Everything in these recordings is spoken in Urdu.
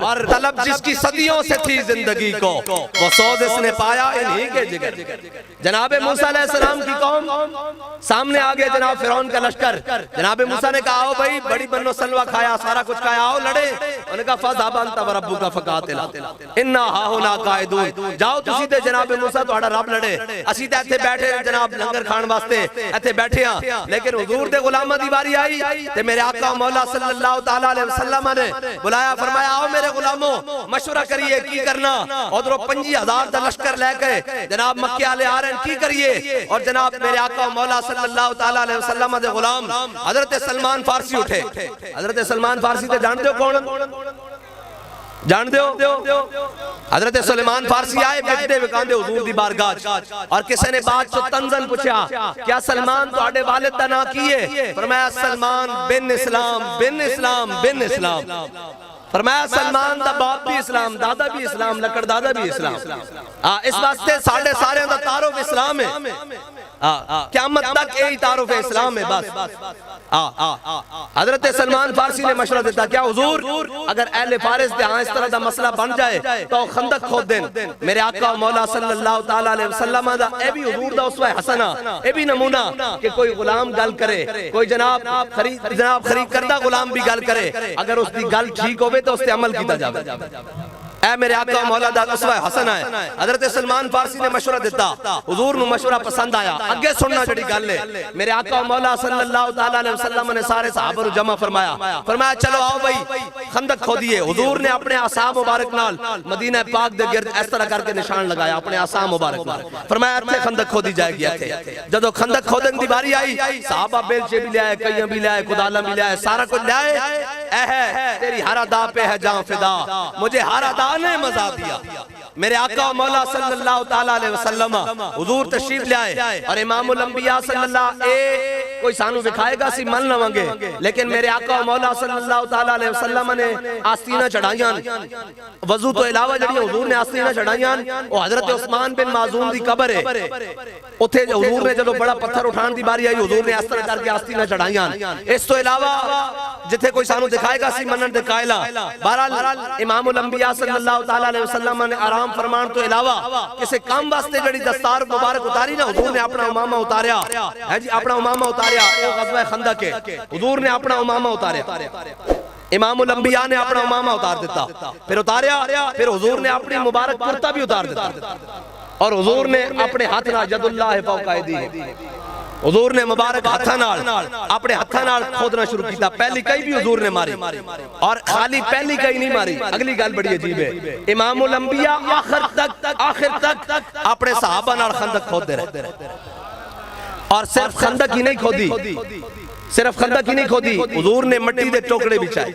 اور طلب جس کی صدیوں سے تھی زندگی کو وہ سوز اس نے پایا انہی کے جگر۔ جناب موسیٰ علیہ السلام کی قوم سامنے آگے جناب فرعون کا لشکر، جناب موسیٰ نے کہا آؤ بھائی بڑی بنو سلوہ کھایا سارا کچھ کھایا آؤ لڑے، انہوں نے کہا فَذْهَبْ أَنْتَ وَرَبُّكَ فَقَاتِلَا إِنَّا هَاهُنَا قَاعِدُونَ، جاؤ تسی تے جناب موسیٰ تو رب لڑے، اسی تے ایتھے بیٹھے جناب لنگر کھان واسطے ایتھے بیٹھے ہیں، لیکن حضور دے غلامہ دی باری آئی تے میرے آقا مولا صلی اللہ تعالیٰ علیہ وسلم نے بلایا، فرمایا آؤ میرے غلاموں مشورہ کریے کی کرنا، ادھروں 50,000 دا لشکر لے کے جناب مکے والے آ رہے ہیں کی کریے، اور جناب میرے آقا مولا صلی اللہ تعالیٰ علیہ وسلم دے غلام حضرت سلمان فارسی اٹھے۔ حضرت سلمان فارسی تے جان دیو کون؟ جان دیو؟ حضرت سلمان فارسی آئے بیٹھتے وکاندے حضور دی بارگاہ، اور کسے نے بات چو تنزن پوچھا کیا سلمان تو آڑے والد دا نا کیے؟ فرمایا سلمان بن اسلام بن اسلام بن اسلام، فرمایا سلمان دا باپ بھی اسلام، دادا بھی اسلام، لکڑ دادا بھی اسلام، اس واسطے سارے دا تعارف اسلام ہے، قیامت تک یہی تعارف اسلام ہے بس۔ حضرت سلمان فارسی نے مشورہ دیتا کیا حضور اگر اہل فارس دے ہاں اس طرح دا مسئلہ بن جائے تو خندق کھود دیں، میرے آقا مولا صلی اللہ تعالیٰ علیہ وسلم دا اے بھی حضور دا اسوہ حسنہ، اے بھی نمونہ کہ کوئی غلام گل کرے، کوئی جناب خرید کردہ غلام بھی گل کرے، اگر اس دی گل ٹھیک ہوئے تو اس تے عمل کیتا جاوے، اے میرے آقا مولا دا اسوہ حسنہ ہے۔ حضرت سلمان فارسی نے مشورہ دیتا، حضور نو مشورہ پسند آیا، اگے سننا جڑی گل ہے، میرے آقا مولا صلی اللہ تعالیٰ علیہ وسلم نے سارے صحابہ رو جمع فرمایا چلو آؤ بھائی خندق کھودیے۔ حضور نے اپنے عصا مبارک نال مدینہ پاک دے گرد اس طرح کر کے نشان لگایا اپنے عصا مبارک نال، فرمایا اتنے خندق کھودی جائے گی اتنے۔ جدو خندق کھودن دی باری آئی صحابہ بیلچے بھی لے آئے، کئیاں بھی لے آئے، کدالا بھی لے آئے، سارا کچھ لے آئے، اے ہے تیری ہر ادا پہ ہے جان فدا، مجھے ہر ادا نے مزہ دیا۔ میرے آقا مولا صلی اللہ تعالیٰ علیہ وسلم حضور تشریف لے آئے، اور امام الانبیاء صلی اللہ کوئی سانو دکھائے گا سی من لونگے، لیکن میرے آقا مولا صلی اللہ تعالیٰ علیہ وسلم نے آستینہ چڑھائیاں، وضو تو علاوہ جڑی حضور نے آستینہ چڑھائیاں، وہ حضرت عثمان بن معزوم دی قبر ہے، اتھے حضور نے جدو بڑا پتھر اٹھان دی باری آئی حضور نے اس طرح کر کے آستینہ چڑھائیاں۔ اس تو علاوہ جتھے کوئی سانو دکھائے گا سی منن دکھائلہ، بہرحال امام الانبیاء صلی اللہ تعالیٰ علیہ وسلم نے آرام فرمان تو علاوہ کسے کام واسطے جڑی دستار مبارک اتاری نا، حضور نے اپنا امامہ اتاریا ہے جی، اپنا امامہ اتاریا، وہ غزوہ خندق ہے، حضور نے اپنا امامہ اتاریا، امام الانبیاء نے اپنا امامہ اتار دیتا، پھر اتاریا، پھر حضور نے اپنی مبارک کرتا بھی اتار دیتا، اور حضور نے اپنے ہاتھ نال ید اللہ فوق ایدیہم، حضور نے مبارک ہتھانال اپنے ہتھانال کھودنا شروع کیتا، پہلی کئی بھی حضور نے ماری، اور خالی پہلی کئی نہیں ماری۔ اگلی گل بڑی عجیب ہے، امام الانبیاء آخر تک اپنے صحابہ نال خندق کھود دے رہے، اور صرف خندق ہی نہیں کھودی، صرف خندق ہی نہیں کھودی، حضور نے مٹی دے ٹوکڑے بچھائے،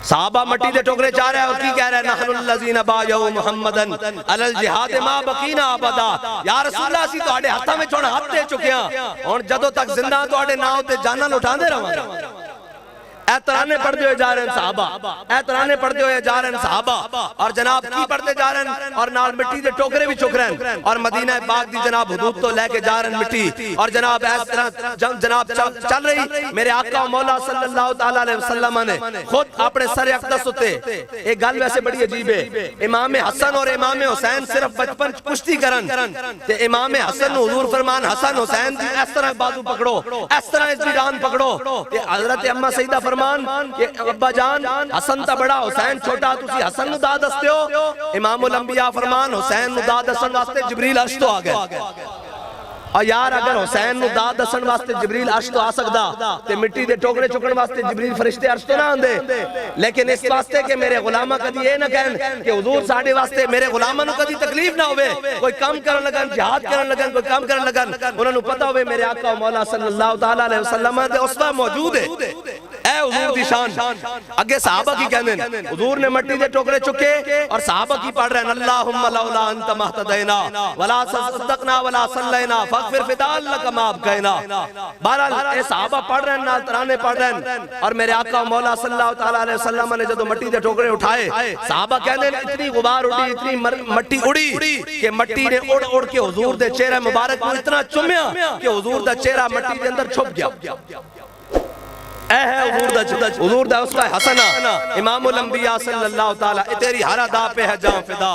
صحابہ مٹی دے ٹوکرے چاہ رہے ہیں، اور کی کہہ رہے ہیں نحن الذین بایعوا محمدن علی الجہاد ما بقینا ابدا، یا رسول اللہ اسی تو آڑے ہتھا میں چھوڑا ہاتھ دے چکے ہیں، اور جدو تک زندہ تو آڑے نہ ہوتے جانا لٹھا دے رہا، اے ترانے پڑھتے ہوئے جا رہے ہیں صحابہ، اے ترانے پڑھتے ہوئے جا رہے ہیں صحابہ، اور جناب کی پڑھتے جا رہے ہیں، اور نال مٹی دے ٹوکرے بھی چک رہے ہیں، اور مدینہ پاک دی جناب حدود تو لے کے جا رہے ہیں مٹی، اور جناب اس طرح جناب چل رہی، میرے آقا مولا صلی اللہ تعالیٰ علیہ وسلم نے خود اپنے سر اقدس ہوتے، ایک گل ویسے بڑی عجیب ہے، امام حسن اور امام حسین صرف بچپن کشتی کرن، تے امام حسن حضور فرمان حسن حسین دی اس طرح بازو پکڑو، اس طرح اس دی جان پکڑو، تے حضرت اماں سیدہ فرمان کہ ابا جان حسن تا بڑا حسین چھوٹا، تسی حسن نو داد دستے ہو، امام الانبیاء فرمان حسین نو داد دسن واسطے جبریل عرش تو آگئے، اور یار اگر حسین نو داد دسن واسطے جبریل عرش تو آ سکدا تے مٹی دے ٹوکرے چکن واسطے جبریل فرشتے عرش تو نہ آندے، لیکن اس واسطے کہ میرے غلامہ کدی یہ نہ کہن کہ حضور ساڑھے واسطے میرے غلامہ نو کدی تکلیف نہ ہوئے، کوئی کام کرن لگن، جہاد کرن لگن، کوئی کام کرن لگن، انہوں نے پتا ہوئے میرے آقا مولا صلی اللہ تعالیٰ علیہ وسلم دے اسوہ موجود ہے، اے حضور دی شان۔ اگے صحابہ کی کہنے حضور نے مٹی دے ٹوکرے چکے، اور صحابہ کی پڑھ رہے ہیں اللہم لولا انت مہتدینا ولا صدقنا ولا صلینا فاغفر فدال لک ما ابقینا۔ بہرحال اے صحابہ پڑھ رہے ہیں، نال ترانے پڑھ رہے ہیں، اور میرے آقا مولا صلی اللہ تعالیٰ علیہ وسلم نے جدو مٹی دے ٹوکرے اٹھائے، صحابہ کہنے اتنی غبار اڑی، اتنی مٹی اڑی کہ مٹی نے اڑ اڑ کے حضور دے چہرہ مبارک کو اتنا چمیا کہ حضور دا چہرہ مٹی دے اندر چھپ گیا۔ اے ہے حضور دا اسوہ حسنہ امام الانبیاء صلی اللہ تعالی، تیری ہر ادا پہ ہے جان فدا،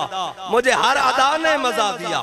مجھے ہر ادا نے مزہ دیا۔